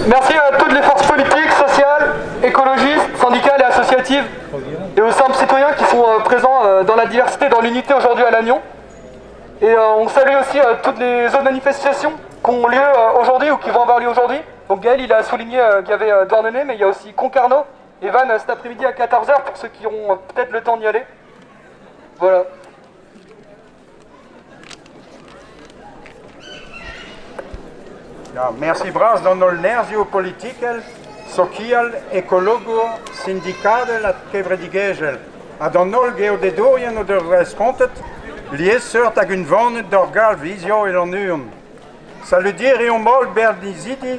Merci à toutes les forces politiques, sociales, écologistes, syndicales et associatives et aux simples citoyens qui sont présents dans la diversité, dans l'unité aujourd'hui à Lannion. Et on salue aussi toutes les autres manifestations qui ont lieu aujourd'hui ou qui vont avoir lieu aujourd'hui. Donc Gaël, il a souligné qu'il y avait Douarnenez, mais il y a aussi Concarneau et Vannes cet après-midi à 14h pour ceux qui auront peut-être le temps d'y aller. Voilà. Ja, merci bras domnul Nerzio political, social, ecologo, syndicatel at kevredigegel. A domnul geodedorien o de respontet, liesert ag un vanet d'orgal visio et l'on urne. Saludirium mol berdizidi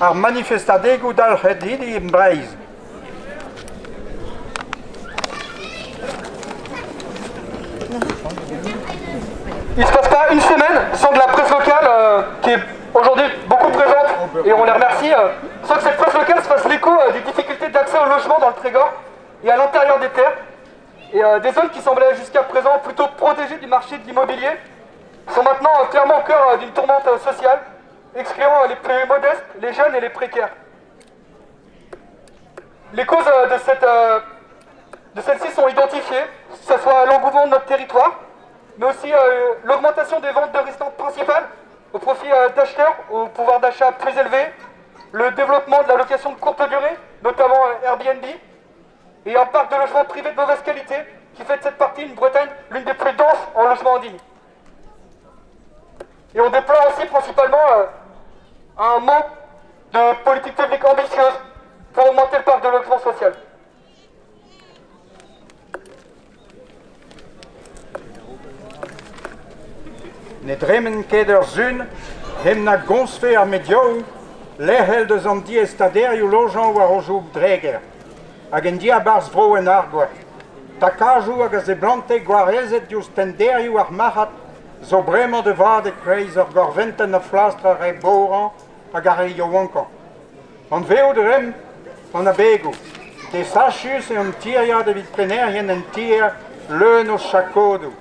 ar manifestadego dal hedidi en Breiz. Il ne se passe pas une semaine sans que la presse locale, qui est aujourd'hui beaucoup présente, et on les remercie, sans que cette presse locale se fasse l'écho des difficultés d'accès au logement dans le Trégor et à l'intérieur des terres. Et des zones qui semblaient jusqu'à présent plutôt protégées du marché de l'immobilier sont maintenant clairement au cœur d'une tourmente sociale, excluant les plus modestes, les jeunes et les précaires. Les causes de celles-ci sont identifiées, que ce soit l'engouement de notre territoire, mais aussi l'augmentation des ventes de résidences principales au profit d'acheteurs au pouvoir d'achat plus élevé, le développement de la location de courte durée, notamment Airbnb, et un parc de logements privés de mauvaise qualité qui fait de cette partie de Bretagne l'une des plus denses en logements indignes. Et on déplore aussi principalement un manque de politique publique ambitieuse pour augmenter le parc de logement social. Ne dremen keder zun, hem na gonsfe ar medio, lehel de zandi estaderio lojan war ojo dreger. Hag en dia bars vro en argoat. Takajou hag a ze blante gwarezet dius tenderio ar mahat, zo bremañ de vad e kreiz ar gorventen a flastra re boran hag ar e yowankan. An veo de rem, an abego. De sachius e an tiria de vit prenerien en tir leun o chakodo.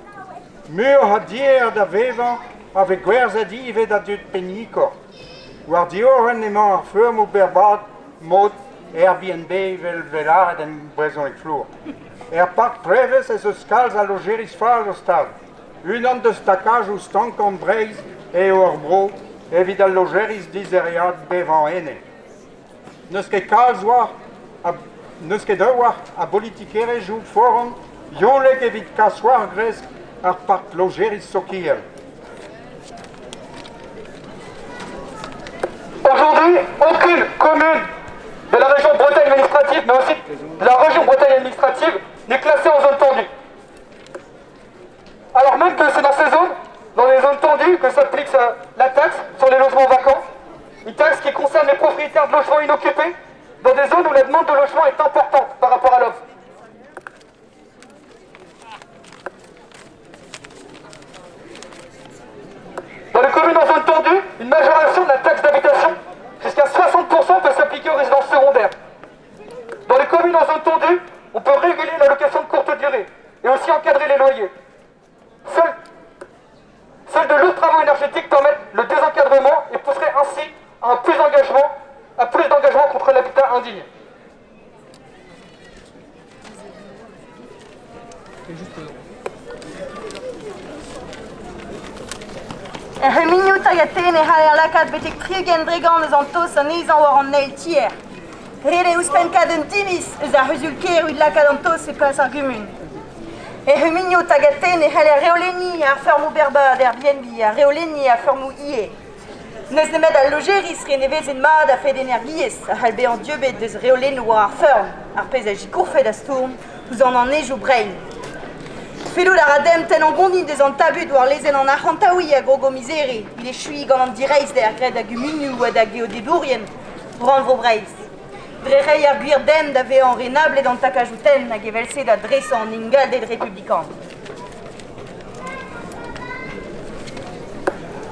Mur ha dier da vevan ave gwerzet ive da dut penikor. War dioren emañ ar feurm o berbad mod Airbnb vel velaret en brezon ek flour. Park preves ez eus kalz a logeris fal o stad. Un an deus takaj ou stank an Breiz e ur bro evit al logeris dizeriad bevan ene. Neus ket kalz war, neus ket war a politikere jou foran, yolek evit kaswar gresk ar park logeris sokiel. Aujourd'hui, aucune commune de la région Bretagne administrative, mais aussi de la région Bretagne administrative, n'est classée en zone tendue. Alors même que c'est dans ces zones, dans les zones tendues, que s'applique la taxe sur les logements vacants, une taxe qui concerne les propriétaires de logements inoccupés, dans des zones où la demande de logement est importante par rapport à l'offre. Dans les communes en zone tendue, une majoration de la taxe d'habitation jusqu'à 60% peut s'appliquer aux résidences secondaires. Dans les communes en zone tendue, on peut réguler la location de courte durée et aussi encadrer les loyers. Seuls de lourds travaux énergétiques permettent le désencadrement et pousseraient ainsi à plus d'engagement contre l'habitat indigne. Minio tagaten e hale ar lakad betek triugen dregan eus an tos an ezan war an neil tier. Rede ouspen kad un divis eus ar huzul ud lakad an tos e pas ar gumun. Minio tagaten e hale ar reoleni ar fermou berbad Airbnb, ar reoleni ar fermou ie. Neus nemet al logeris re nevez en mad a fed energiez, a halbe an diobet deus reolen war ar ferm, ar pez a jicourfet a stourm, ouz an ejo brein. Fellout ar adem ten an gondit deus an tabut war lezen an archantaoui a grogo mizeri. Il est chui gant an direiz da ar gred a gumunu ou da geodedourien, ran vro breiz. Drerei ar gwir dem da ve an renable d'an takajouten hag evelse da dresan an ingal d'ed républikan.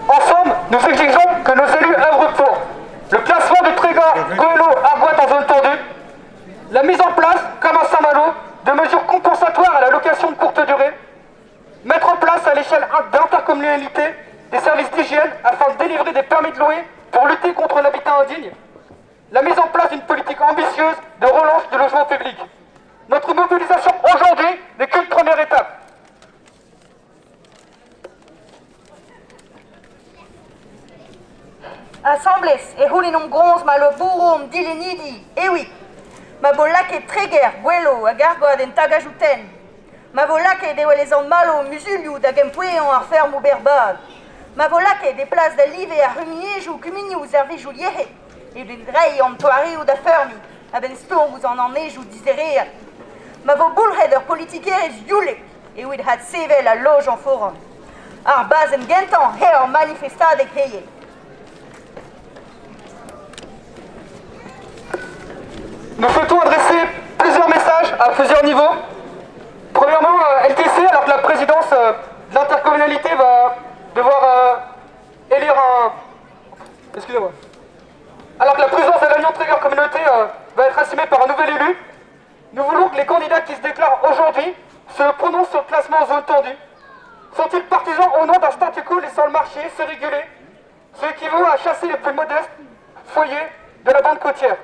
En somme, nous exigeons que nos élus œuvrent pour le classement du Trégor, Goëlo, Argoat en zone tendue, la mise en place, comme à Saint-Malo, de mesures compensatoires à la location de courte durée, mettre en place à l'échelle d'intercommunalité des services d'hygiène afin de délivrer des permis de louer pour lutter contre l'habitat indigne, la mise en place d'une politique ambitieuse de relance du logement public. Notre mobilisation aujourd'hui n'est qu'une première étape. Assemblées et hulinum grons malo burum dilenidi, oui. Ma bolake treger, buelo, a gargoa den tagajouten. Ma volake de welezan malo musuliu da gempueon ar ferme ou berbad. Ma volake des places d'alive a rumiej ou cuminiu zervij ou liehe. Et d'une drei en toare ou da fermi, a ben ston vous en enneige ou diserea. Ma vo boulred ur politikerez yulek, et ouid had sevel a loge en forum. Ar baz en gentan he ur manifestadek heye. Nous souhaitons adresser plusieurs messages à plusieurs niveaux. Premièrement, LTC, alors que la présidence de l'intercommunalité va devoir élire un... Excusez-moi. Alors que la présidence de l'Alliance Trégor Communauté va être assumée par un nouvel élu, nous voulons que les candidats qui se déclarent aujourd'hui se prononcent sur le classement en zone tendue. Sont-ils partisans au nom d'un statu quo laissant le marché se réguler, ce qui équivaut à chasser les plus modestes foyers de la bande côtière?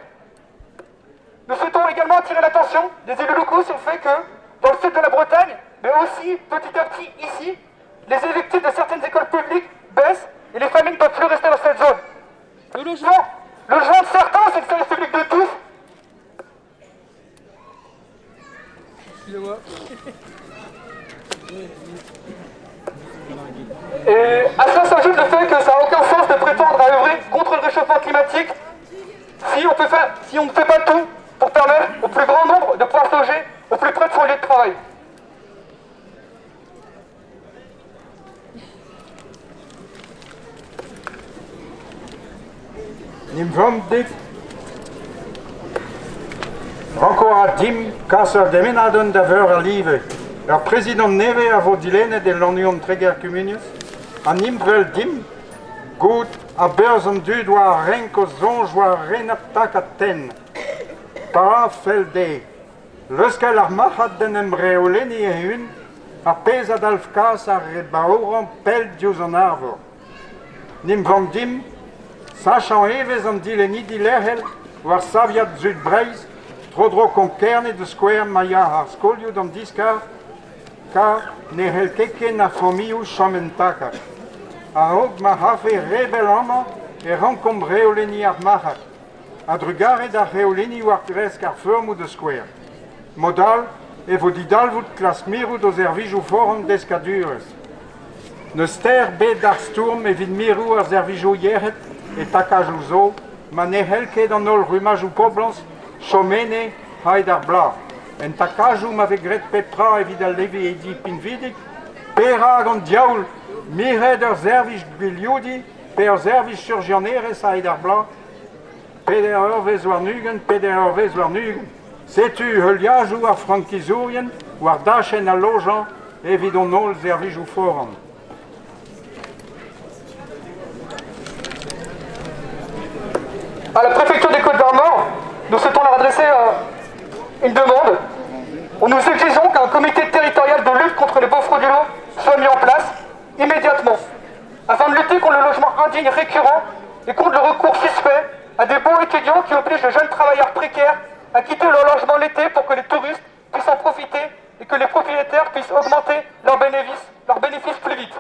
Nous souhaitons également attirer l'attention des élus locaux sur le fait que, dans le sud de la Bretagne, mais aussi petit à petit ici, les effectifs de certaines écoles publiques baissent et les familles ne peuvent plus rester dans cette zone. Le logement de certains, c'est le service public de tous. Excusez-moi. Et à cela s'ajoute le fait que ça n'a aucun sens de prétendre à œuvrer contre le réchauffement climatique si on ne fait pas tout pour permettre au plus grand nombre de pouvoir se loger au plus près de son lieu de travail. Nimvomdik encore a dim kasser demenadon d'aver a live. Er président neve a vodilene de l'Union Trégor Communius a nimvel dim gut a berzon du doa renko zonjoa renaptak a ten. Para felde. Luskel ar mahat den emreoleni e hun a pez ad alfkas ar rebaoran pel diouz an arvor. Nimvang dim sachant evez an dileni dilerhel war saviat zut breiz trodro konkerne de square maya ar skolioù d'an diskar car ne hel keke na fomiou chamentakar. A hog ma hafe rebel ama e rankom reoleni ar mahat. A drugare da reoleni war dresk ar fermou de square. Modal e vo didalvout klas mirou do zervijou forum d'eskadures. Ne ster bet ar stourm e vid mirou ar zervijou yerret e takajou zo, ma ne helket an ol rumajou poblans, chomene haid ar bla. En takajou ma vegret petra evit al levi edi pinvidik, perag an diaoul, miret ur zervij gwilioudi, per zervij surgioneres haid ar bla, peder ur vez war nugen, peder ur vez war nugen. Setu heuliajou ar frankizourien, war dachen al lojan, evit an ol zervijou forum. À la préfecture des Côtes-d'Armor, nous souhaitons leur adresser une demande. Nous exigeons qu'un comité territorial de lutte contre les baux frauduleux soit mis en place immédiatement, afin de lutter contre le logement indigne récurrent et contre le recours suspect à des baux étudiants qui obligent les jeunes travailleurs précaires à quitter leur logement l'été pour que les touristes puissent en profiter et que les propriétaires puissent augmenter leurs bénéfices plus vite.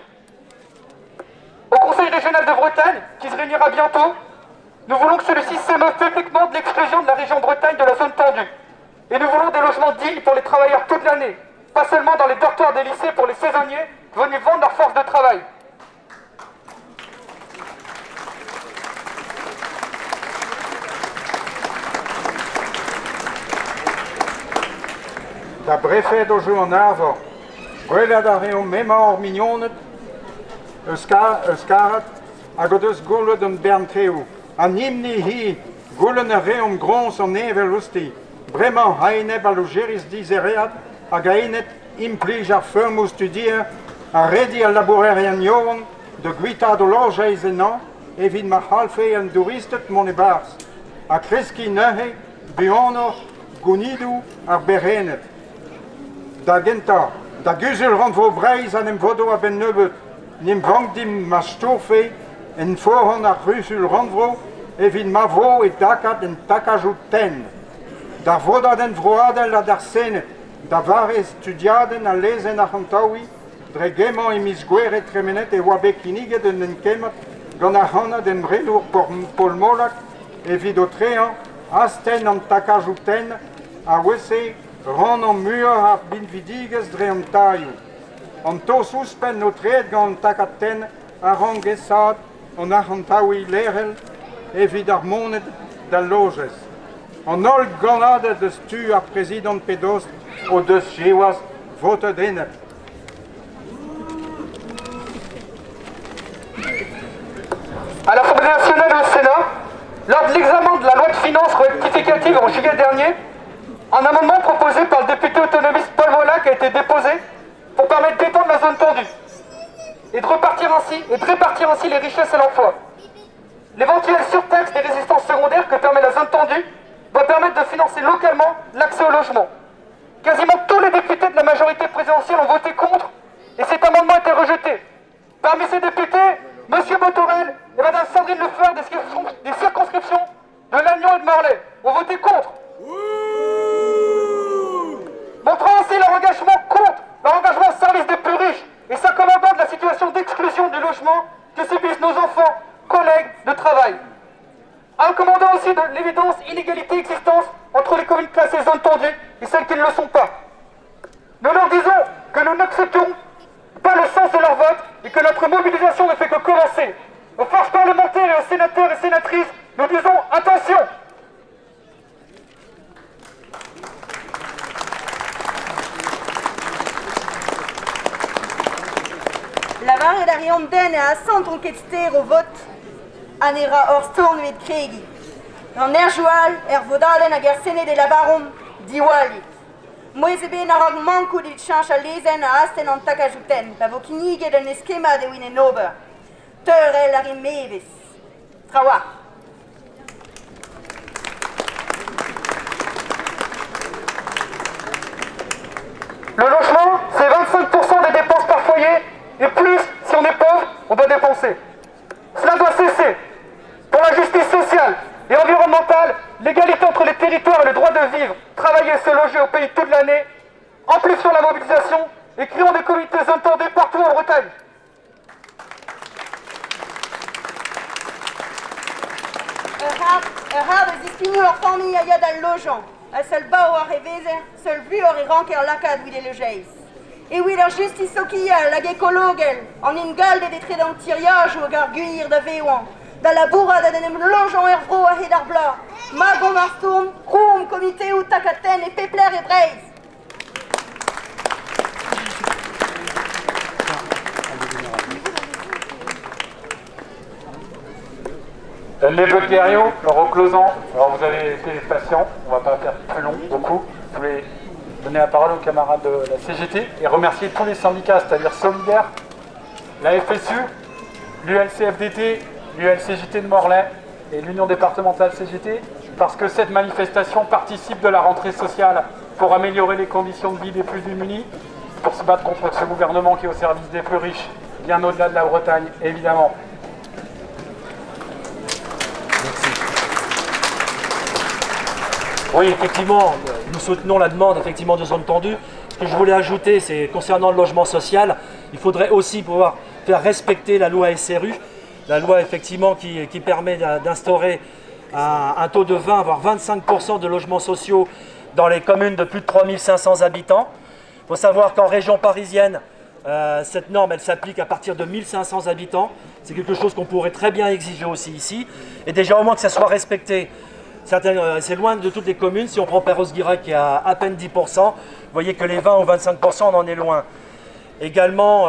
Au Conseil régional de Bretagne, qui se réunira bientôt, nous voulons que celui-ci s'émeuve publiquement de l'exclusion de la région Bretagne de la zone tendue. Et nous voulons des logements dignes pour les travailleurs toute l'année, pas seulement dans les dortoirs des lycées pour les saisonniers venus vendre leur force de travail. Da brefet o jo an arvor, gwelet a reom memor mignonet, eus karat, hag o deus goulet an bern treoù. An imni hi, goulen a reom grons an evel ousti, bremañ haeneb a logeris dizereat, hag a enet implij ar fermou studier, a redi a labourer an yoan, de gwitad o lorjeiz enan, evit ma halfe an douristet mon e bars. A kreski neuhe, buanor, gounidou ar berenet. Da genta, da guzul rand vo breiz an em vodo a ben nebeut, nim vang dim ma stourfe, en forhon ar rusul randvro, evit mavo et dakat en takajuten. Da vodaden vroadel a darsenet, da var estudiaden a lezen a hantaoui, dre gemañ e mis gweret tremenet e oa bekiniget en kemat gant a hana den brenour polmolak evit o trean asten an takajuten a wese ran an muur ar binvidigez dre an taioù. An to souspen no treet gant an takaten a ran gesad an a hantaoui lerel evit ar monet da logez. An ol ganadet eus tu ar prezident pedost o deus jeoaz votet enep. À l'Assemblée nationale et au Sénat, lors de l'examen de la loi de finances rectificative en juillet dernier, un amendement proposé par le député autonomiste Paul Molac a été déposé pour permettre d'étendre la zone tendue et de répartir ainsi les richesses et l'emploi. L'éventuelle surtaxe des résidences secondaires que permet la zone tendue doit permettre de financer localement l'accès au logement. Quasiment tous les députés de la majorité présidentielle ont voté contre et cet amendement a été rejeté. Parmi ces députés, M. Botorel et Mme Sandrine Lefebvre des circonscriptions de Lannion et de Morlaix ont voté contre. Montrant ainsi leur engagement au service des plus riches et s'accommodant de la situation d'exclusion du logement que subissent nos enfants, collègues de travail. Accommodant aussi de l'évidence inégalité existence entre les communes classées zone tendue et celles qui ne le sont pas. Nous leur disons que nous n'acceptons pas le sens de leur vote et que notre mobilisation ne fait que commencer. Aux forces parlementaires et aux sénateurs et sénatrices, nous disons attention. Lavar et la riomden a centre ketster au vote anera or storn met kregi. En erjual vodaden a gersene de lavarum diwali. Moise ben arag mankou dit chanch a lezen a asten an takajuten, pa vo kinige d'un eskema de win en ober. Teur el ar meves. Trawa. Le logement, c'est 25% des dépenses par foyer, et plus, si on est pauvre, on doit dépenser. Cela doit cesser. Pour la justice sociale et environnementale, l'égalité entre les territoires et le droit de vivre, travailler et se loger au pays toute l'année, amplifions la mobilisation et créons des comités zone tendue partout en Bretagne. Har eus ispignou ur familh a yad al lojan. A seul bao ar evezer, seul vu ar ranker lakad wide le jeiz. E wid ar justice sokial hag ekologel, an ingal de detre d'an tiriaj ou hag ar guir da veoan. Da la bourrade a denem lojan er vro a hed ar bla. Magon ar stourm, roum komite ou takaten e pepler e breiz. Les vœux de Guerriot, le reclosant. Alors vous avez été patient, on va pas faire plus long, beaucoup. Je voulais donner la parole aux camarades de la CGT et remercier tous les syndicats, c'est-à-dire Solidaire, la FSU, l'ULCFDT, l'ULCJT de Morlaix et l'Union départementale CGT, parce que cette manifestation participe de la rentrée sociale pour améliorer les conditions de vie des plus démunis, pour se battre contre ce gouvernement qui est au service des plus riches, bien au-delà de la Bretagne, évidemment. Oui, effectivement, nous soutenons la demande effectivement de zone tendue. Ce que je voulais ajouter, c'est concernant le logement social, il faudrait aussi pouvoir faire respecter la loi SRU, la loi effectivement qui permet d'instaurer un taux de 20 voire 25% de logements sociaux dans les communes de plus de 3500 habitants. Il faut savoir qu'en région parisienne, cette norme elle s'applique à partir de 1500 habitants. C'est quelque chose qu'on pourrait très bien exiger aussi ici. Et déjà au moins que ça soit respecté. C'est loin de toutes les communes. Si on prend Perros-Guirec qui est à peine 10%, vous voyez que les 20 ou 25% on en est loin. Également,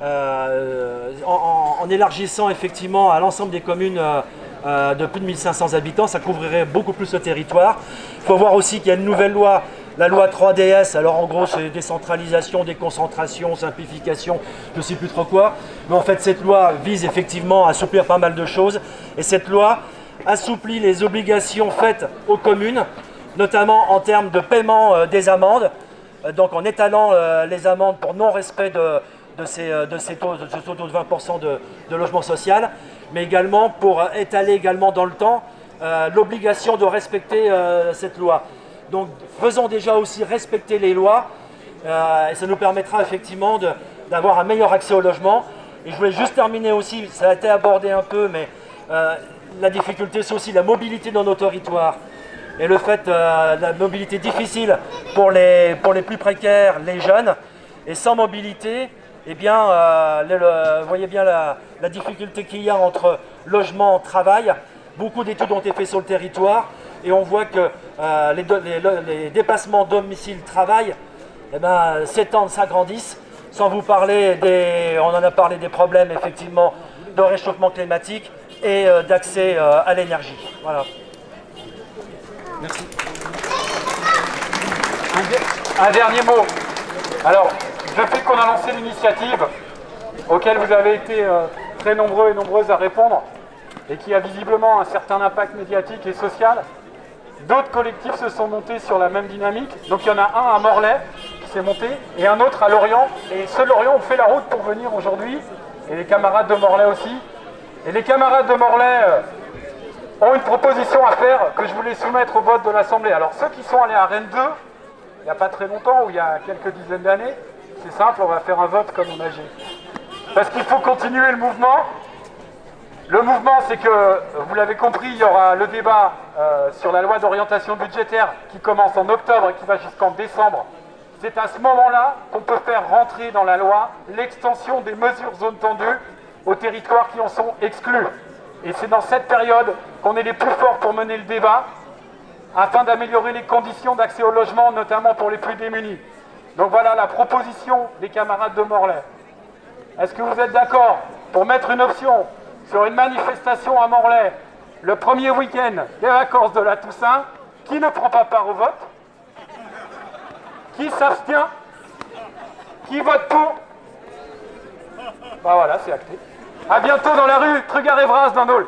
en élargissant effectivement à l'ensemble des communes de plus de 1500 habitants, ça couvrirait beaucoup plus le territoire. Il faut voir aussi qu'il y a une nouvelle loi, la loi 3DS. Alors en gros c'est décentralisation, déconcentration, simplification, je ne sais plus trop quoi. Mais en fait cette loi vise effectivement à assouplir pas mal de choses. Et cette loi assouplit les obligations faites aux communes, notamment en termes de paiement des amendes, donc en étalant les amendes pour non-respect de ce taux de 20% de logement social, mais également pour étaler également dans le temps l'obligation de respecter cette loi. Donc faisons déjà aussi respecter les lois, et ça nous permettra effectivement d'avoir un meilleur accès au logement. Et je voulais juste terminer aussi, ça a été abordé un peu, mais la difficulté c'est aussi la mobilité dans nos territoires. Et le fait, la mobilité difficile pour les plus précaires, les jeunes, et sans mobilité, eh bien, vous voyez bien la difficulté qu'il y a entre logement et travail. Beaucoup d'études ont été faites sur le territoire et on voit que les déplacements domicile-travail s'étendent, s'agrandissent, sans vous parler on en a parlé des problèmes effectivement de réchauffement climatique et d'accès à l'énergie. Voilà. Merci. Un dernier mot. Alors, depuis qu'on a lancé l'initiative, auquel vous avez été très nombreux et nombreuses à répondre, et qui a visiblement un certain impact médiatique et social, d'autres collectifs se sont montés sur la même dynamique. Donc il y en a un à Morlaix qui s'est monté, et un autre à Lorient. Et ceux de Lorient ont fait la route pour venir aujourd'hui, et les camarades de Morlaix aussi. Et les camarades de Morlaix ont une proposition à faire que je voulais soumettre au vote de l'Assemblée. Alors ceux qui sont allés à Rennes 2, il n'y a pas très longtemps, ou il y a quelques dizaines d'années, c'est simple, on va faire un vote comme on a dit. Parce qu'il faut continuer le mouvement. Le mouvement, c'est que, vous l'avez compris, il y aura le débat sur la loi d'orientation budgétaire qui commence en octobre et qui va jusqu'en décembre. C'est à ce moment-là qu'on peut faire rentrer dans la loi l'extension des mesures zone tendue aux territoires qui en sont exclus. Et c'est dans cette période qu'on est les plus forts pour mener le débat afin d'améliorer les conditions d'accès au logement, notamment pour les plus démunis. Donc voilà la proposition des camarades de Morlaix. Est-ce que vous êtes d'accord pour mettre une option sur une manifestation à Morlaix le premier week-end des vacances de la Toussaint? Qui ne prend pas part au vote? Qui s'abstient? Qui vote pour? Bah voilà, c'est acté. A bientôt dans la rue Trugard-Evras dans Dole.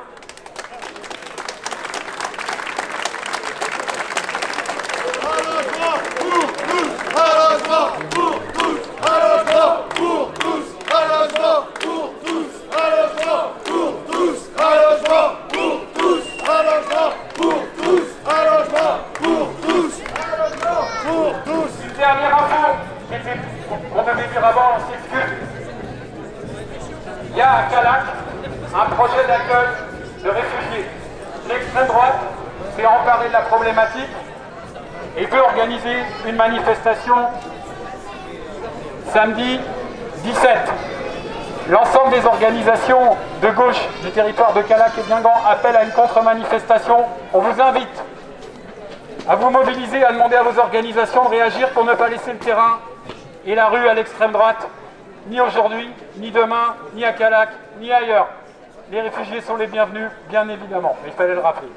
Dernière info, on devait dire avant, on s'excuse. Il y a à Calac un projet d'accueil de réfugiés. L'extrême droite s'est emparée de la problématique et veut organiser une manifestation samedi 17. L'ensemble des organisations de gauche du territoire de Calac et Guingamp appellent à une contre-manifestation. On vous invite à vous mobiliser, à demander à vos organisations de réagir pour ne pas laisser le terrain et la rue à l'extrême droite, ni aujourd'hui, ni demain, ni à Calac, ni ailleurs. Les réfugiés sont les bienvenus, bien évidemment, mais il fallait le rappeler.